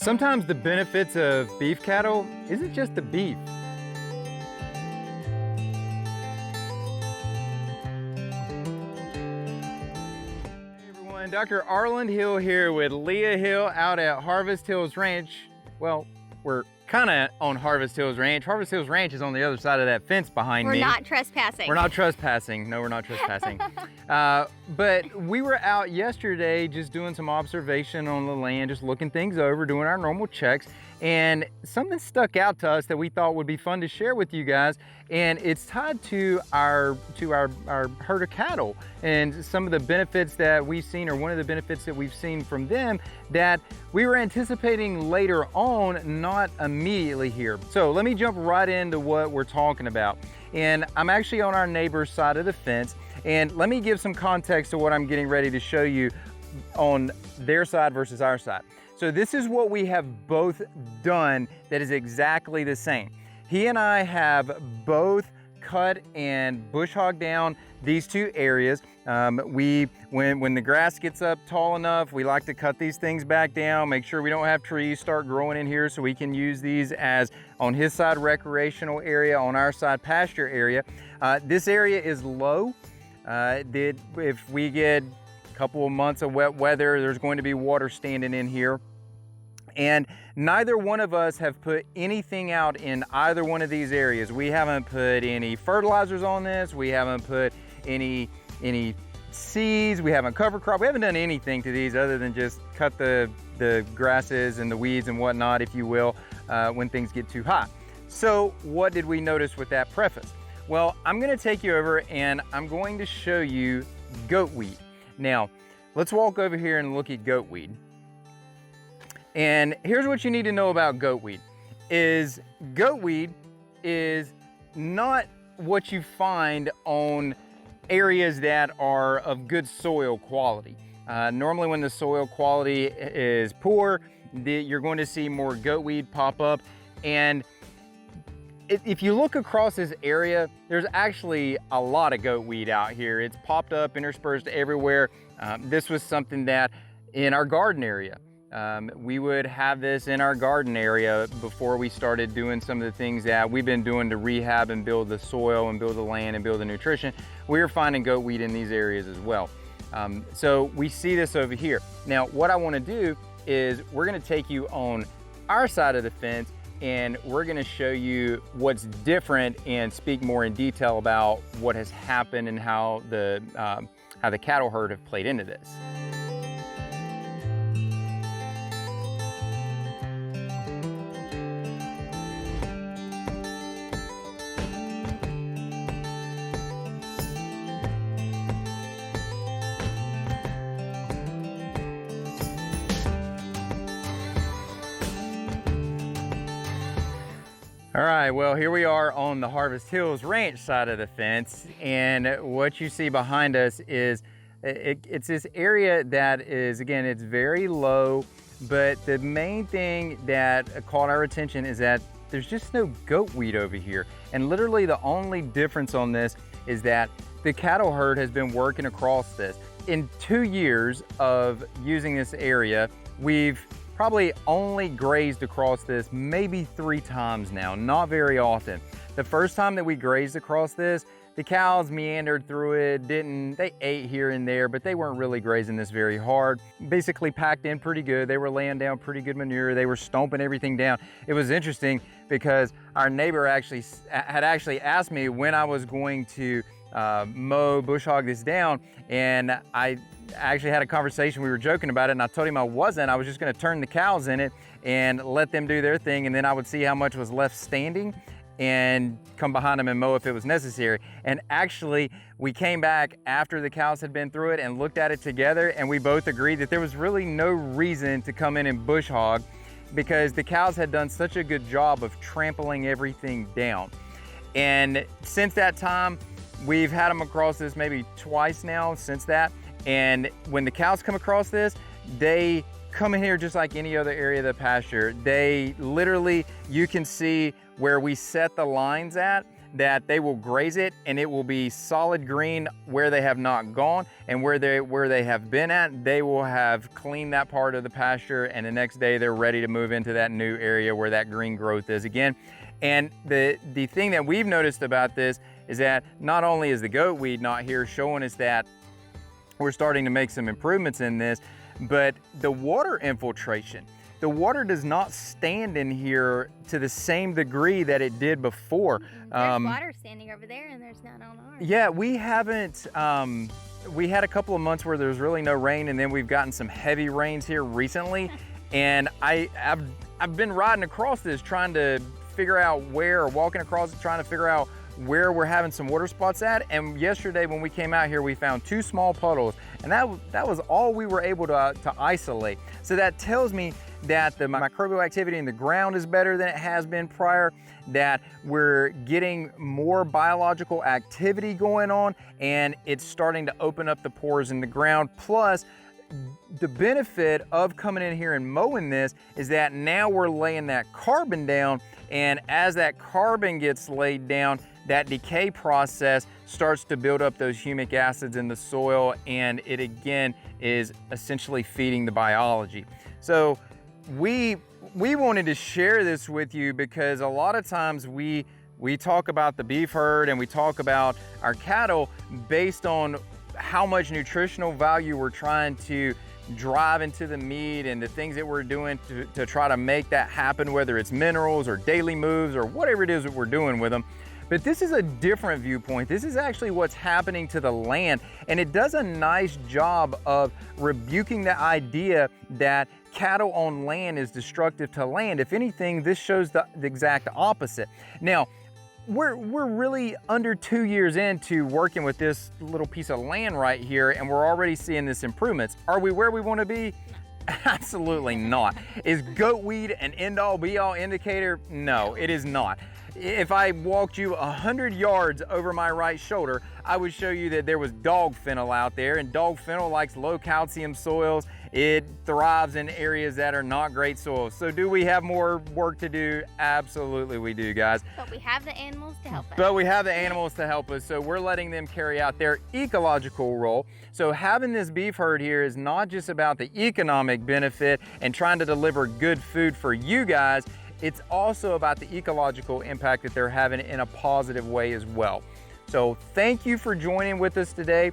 Sometimes the benefits of beef cattle isn't just the beef. Hey everyone, Dr. Arland Hill here with Leah Hill out at Harvest Hills Ranch. Well, we're kind of on Harvest Hills Ranch. Harvest Hills Ranch is on the other side of that fence behind me. We're not trespassing. We're not trespassing. No, we're not trespassing. But we were out yesterday just doing some observation on the land, just looking things over, doing our normal checks. And something stuck out to us that we thought would be fun to share with you guys. And it's tied to our herd of cattle and some of the benefits that we've seen, or one of the benefits that we've seen from them that we were anticipating later on, not immediately here. So let me jump right into what we're talking about. And I'm actually on our neighbor's side of the fence. And let me give some context to what I'm getting ready to show you on their side versus our side. So this is what we have both done that is exactly the same. He and I have both cut and bush hog down these two areas. When the grass gets up tall enough, we like to cut these things back down, make sure we don't have trees start growing in here so we can use these as, on his side, recreational area, on our side, pasture area. This area is low. If we get a couple of months of wet weather, there's going to be water standing in here. And neither one of us have put anything out in either one of these areas. We haven't put any fertilizers on this. We haven't put any seeds. We haven't cover crop. We haven't done anything to these other than just cut the grasses and the weeds and whatnot, if you will, when things get too hot. So what did we notice with that preface? Well, I'm gonna take you over and I'm going to show you goat weed. Now, let's walk over here and look at goat weed. And here's what you need to know about goat weed is not what you find on areas that are of good soil quality. Normally when the soil quality is poor, you're going to see more goat weed pop up. And if you look across this area, there's actually a lot of goat weed out here. It's popped up, interspersed everywhere. This was something that in our garden area, we would have this in our garden area before we started doing some of the things that we've been doing to rehab and build the soil and build the land and build the nutrition. We were finding goat weed in these areas as well. So we see this over here. Now, what I want to do is we're going to take you on our side of the fence and we're going to show you what's different and speak more in detail about what has happened and how the cattle herd have played into this. All right, well, here we are on the Harvest Hills Ranch side of the fence, and what you see behind us is it's this area that is, again, it's very low, but the main thing that caught our attention is that there's just no goat weed over here. And literally the only difference on this is that the cattle herd has been working across this. In 2 years of using this area, we've probably only grazed across this maybe 3 times now, not very often. The first time that we grazed across this, the cows meandered through it, they ate here and there, but they weren't really grazing this very hard. Basically packed in pretty good. They were laying down pretty good manure. They were stomping everything down. It was interesting because our neighbor had actually asked me when I was going to bush hog this down, and I actually had a conversation. We were joking about it, and I told him I wasn't. I was just going to turn the cows in it and let them do their thing, and then I would see how much was left standing and come behind them and mow if it was necessary. And actually, we came back after the cows had been through it and looked at it together, and we both agreed that there was really no reason to come in and bush hog because the cows had done such a good job of trampling everything down. And since that time, we've had them across this maybe twice now since that. And when the cows come across this, they come in here just like any other area of the pasture. They literally, you can see where we set the lines at. that they will graze it and it will be solid green where they have not gone, and where they have been at, they will have cleaned that part of the pasture, and the next day they're ready to move into that new area where that green growth is again. And the thing that we've noticed about this is that not only is the goat weed not here showing us that we're starting to make some improvements in this, but the water infiltration. The water does not stand in here to the same degree that it did before. There's water standing over there and there's none on ours. Yeah, we haven't, we had a couple of months where there's really no rain, and then we've gotten some heavy rains here recently. And I've been riding across this trying to figure out where, or walking across it trying to figure out where we're having some water spots at. And yesterday when we came out here, we found 2 small puddles, and that was all we were able to isolate. So that tells me that the microbial activity in the ground is better than it has been prior, that we're getting more biological activity going on, and it's starting to open up the pores in the ground. Plus, the benefit of coming in here and mowing this is that now we're laying that carbon down, and as that carbon gets laid down, that decay process starts to build up those humic acids in the soil, and it again is essentially feeding the biology. So we wanted to share this with you because a lot of times we talk about the beef herd and we talk about our cattle based on how much nutritional value we're trying to drive into the meat and the things that we're doing to try to make that happen, whether it's minerals or daily moves or whatever it is that we're doing with them. But this is a different viewpoint. This is actually what's happening to the land, and it does a nice job of rebuking the idea that cattle on land is destructive to land. If anything, this shows the exact opposite. Now, we're really under 2 years into working with this little piece of land right here, and we're already seeing this improvements. Are we where we want to be? Absolutely not. Is goat weed an end-all be-all indicator? No, it is not. If I walked you 100 yards over my right shoulder, I would show you that there was dog fennel out there, and dog fennel likes low calcium soils. It thrives in areas that are not great soils. So do we have more work to do? Absolutely we do, guys. But we have the animals to help us. But we have the animals to help us, so we're letting them carry out their ecological role. So having this beef herd here is not just about the economic benefit and trying to deliver good food for you guys, it's also about the ecological impact that they're having in a positive way as well. So thank you for joining with us today.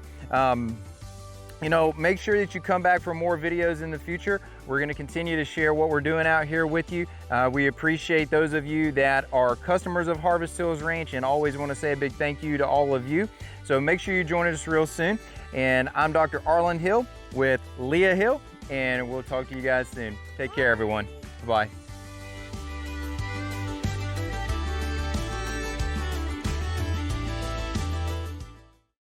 You know, make sure that you come back for more videos in the future. We're gonna continue to share what we're doing out here with you. We appreciate those of you that are customers of Harvest Hills Ranch, and always wanna say a big thank you to all of you. So make sure you join us real soon. And I'm Dr. Arland Hill with Leah Hill, and we'll talk to you guys soon. Take care, everyone. Bye-bye.